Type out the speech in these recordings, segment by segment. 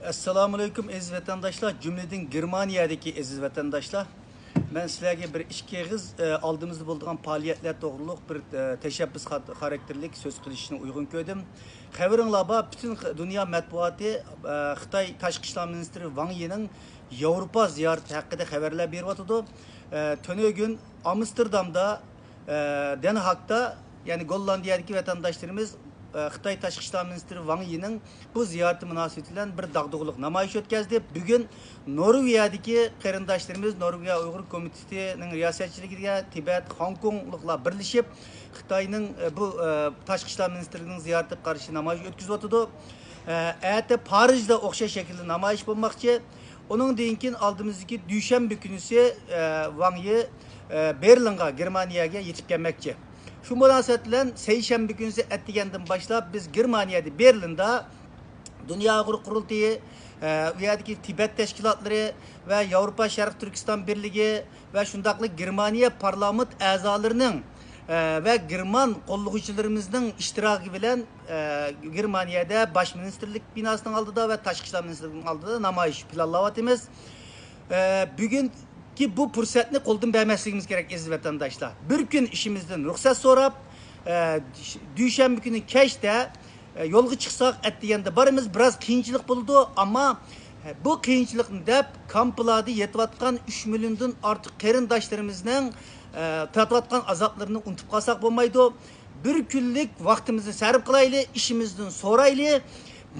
Assalamu alaikum aziz vatandaşlar. Cümleden Germaniyadaki aziz vatandaşlar. Ben sizlerge bir iki kız aldığımızda bulduğum faaliyetler doğruluk bir teşebbüs karakterlik söz kılışına uygun gördüm. Haberin bütün dünya matbuatı Xitay Tashqi ishlar ministri Wang Yi'nin Avrupa ziyareti hakkında haberler beriyotdi. Tönö gün Amsterdam'da, Den Haag'da yani Gollandiyadaki vatandaşlarımız Xitay Tashqi ishlar ministri Wang Yi'nin bu ziyareti münasebetiyle bir dağdığılık namayış ötkazdı. Bugün Norvegiyadaki qarindoshlarimiz Norvegiya Uyghur Komiteti'nin riyasetçiligiga Tibet, Hong Kong'luklar birleşip Xitayning bu Tashqi ishlar ministrining ziyareti qarshi namayış ötkazıyotidu. Erta Parijda o'xshash şekilde namayış bo'lmoqchi. Onun deyinkin aldığımızdaki Dushanbe günüsü Wang Yi Berlin'ga, Germaniyaga yetip gelmekçi. Şu münasebetle Seyşembe günüsü ettiğinden başlayıp biz Germaniya'da Berlin'de Dünya Uyghur Kurultayı, Uyadaki Tibet teşkilatları ve Avrupa Şarkı Türkistan Birliği ve şundaklı Germaniya parlament azalarının ve German kolluğucularımızın iştirakı bilen Germaniya'da Başministerlik binasının aldığı ve Tashqi ishlar ministrliğinin aldığı namayış planlavatımız. Bugün ki bu fırsatını koldan vermesimiz gerek aziz vatandaşlar. Bir gün işimizden ruhsat sorap, Dushanbe günü keşte yolga çıksak etdigende barımız biraz kıyınçılık buldu ama bu kıyınçılıkın dep kampıladı yetivatkan 3 milyondan artık qarindoshlarımızın tatvatkan azaplarını unutup kalsak bo'lmaydi. Bir günlük vaktimizi sarf kılaylı, işimizden soraylı.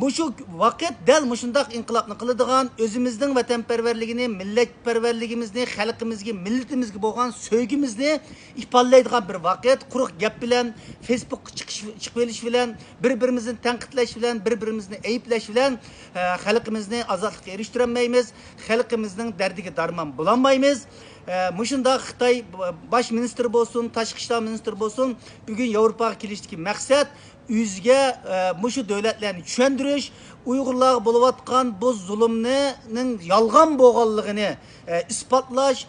Bu şu vakit del muşundak inkılapını kılıdığan özümüzün vatanperverliğini, milletperverliğimizni, halkımızga, milletimizga bo'lgan söygimizni ifadlaydigan bir vakit. Quruq gap bilen, Facebook chiqib verish bilen, birbirimizin tanqidlash bilen, birbirimizni ayıplash bilen halkımızını azatlıkka eriştiremeymiz. Halkımızın derdiga darman bulanmaymiz. Muşunda Xitay baş ministri bolsun, Tashqi ishlar ministri bolsun, bugün Avrupaga kelishdiki maqsad yüzge muşu devletlerini düşendiriş, Uygurlarga buluvatkan bu zulümnün yalgan boğallığını ispatlaş,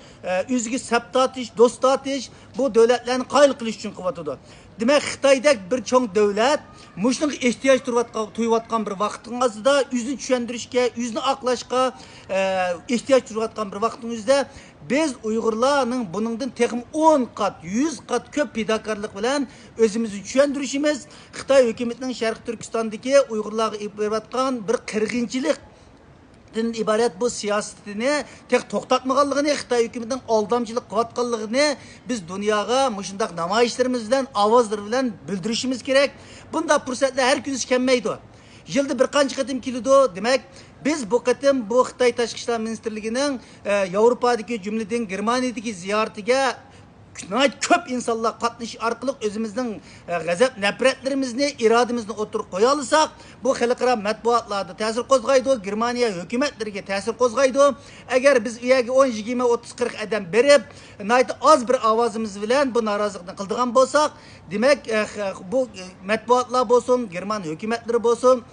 yüzge septatiş, dostatiş bu devletlerini qayıl kılış için kıvatıdı. Demek Xitay'da bir çoğun devlet muşunun ihtiyaç duyuvatkan bir vaktin azında yüzünü düşendirişke, yüzünü aklaşka ihtiyaç duyuvatkan bir vaktimizde biz Uygurlarning buningdan texim 10 kat, 100 kat köp fidakarlık bilen özümüzü düşendirişimiz Xitay hükümetinin Şarkı Türkistan'daki Uygurlarga beriyotgan bir qirg'inchilik ibaret bu siyasetini tek to'xtatmaganligini, Xitay hükümetinin aldamcılık kıvatkanlığını biz dünyaya muşundak namayişlerimiz bilen, avazlar bilen bildirişimiz gerek. Bunda fırsatlar her gün iskenmeydi. Yılda bir qancha qatim kelidu. Demek biz bu qatim bu Xitay Tashqi ishlar ministrligining Avrupa'daki cümleden Germaniyadagi ziyaretiga köp insanlar qatnashish orqali özümüzün g'azab nafratlarimizni, iradimizni o'tirib qo'ya olsak, bu xalqaro matbuotlarda ta'sir qo'zg'aydi, Germaniya hukumatlariga ta'sir qo'zg'aydi. Agar biz u yerga 10, 20, 30, 40 adam berib, az bir ovozimiz bilan bu norozilikni qildigan bo'lsak, demak bu matbuotlar bo'lsin, German hukumatlari bo'lsin,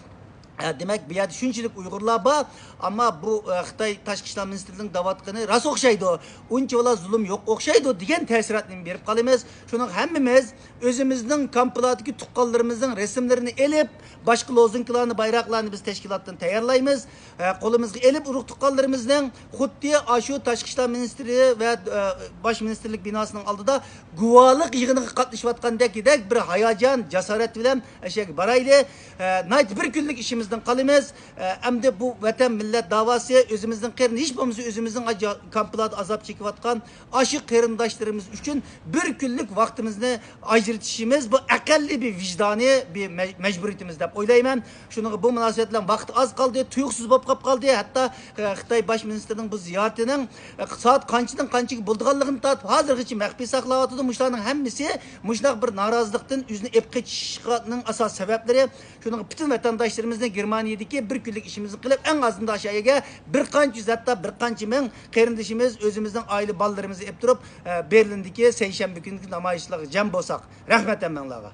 demek bir yerde şunçilik Uygurlar var ama bu Xitay Tashqi ishlar ministrliğinin davatqını ras o'xshaydi. Uncha ola zulüm yok o'xshaydi degan ta'siratni berib qolamiz. Şunun hemmimiz özümüzün kamplardagi tuqqanlarimizning resimlerini elip, başka lozunkalarni, bayraklarni biz teşkilattan tayyorlaymiz. Qo'limizga elip urug' tuqqanlarimizning xuddi shu Tashqi ishlar ministri ve baş ministerlik binasının oldida guvohlik yig'iniga qatnashayotgandek bir hayajon, jasorat bilan ashyaga barayli. Bir günlük işimizden kalımız. Hem de bu vatan millet davası özümüzden qerin hiç bo'lmasa özümüzün kamplarda azap çekivatkan aşı qarindoshlarimiz için bir günlük vaktimizni ajratishimiz bu aqalli bir vicdani bir mecburiyetimiz deb o'ylayman. Şunu bu munosabat bilan vaqt az qaldı, tuyuqsiz bo'lib qoldi. Hatta Xitay baş ministrining bu ziyaretining soat qanchadan qanchaga bo'lganligini tatib hozirgacha maxfiy saqlayotdi. Muşlarning hammasi muşnaq bir norozilikdan yüzünü ep keçishning asas sebeplari. Şunu bütün vatandaşlarımızla Germaniyadaki bir günlük işimizi kılıp en azından aşağıya bir qancha yüz hatta bir qancha ming qarindoshimiz özümüzden aile ballarımızı ep durup Berlin'deki Seyşembe günlük namayışlarga jam bo'lsak. Rahmat emmenlarga.